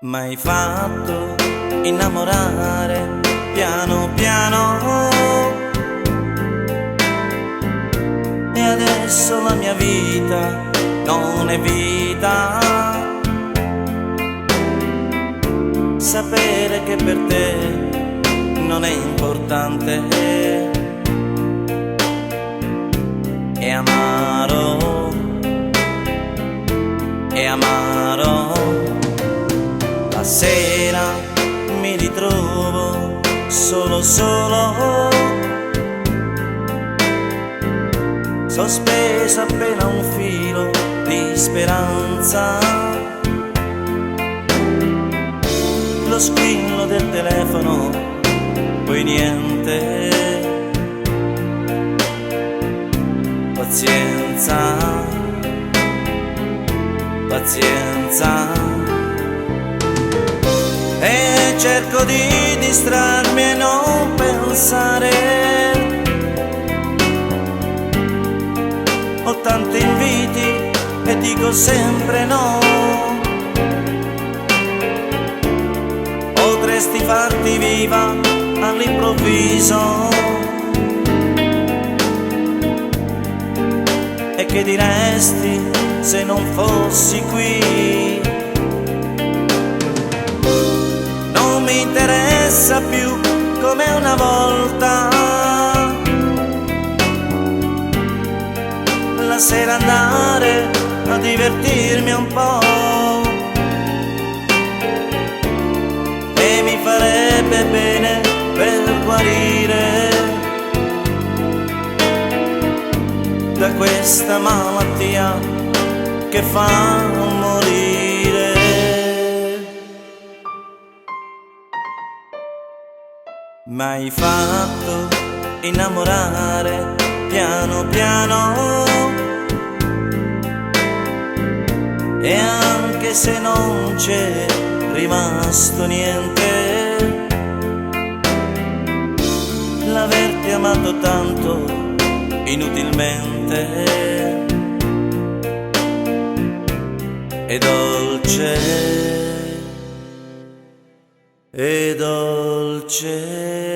M'hai fatto innamorare piano piano e adesso la mia vita non è vita. Sapere che per te non è importante è amaro, è amaro. La sera mi ritrovo solo, sospeso appena un filo di speranza. Lo squillo del telefono, poi niente. Pazienza, pazienza. E cerco di distrarmi e non pensare. Ho tanti inviti e dico sempre no. Potresti farti viva all'improvviso. E che diresti se non fossi qui? Non mi interessa più come una volta la sera andare a divertirmi un po'. E mi farebbe bene per guarire da questa malattia che fa morire. M'hai fatto innamorare piano piano e anche se non c'è rimasto niente, l'averti amato tanto inutilmente è dolce, è dolce.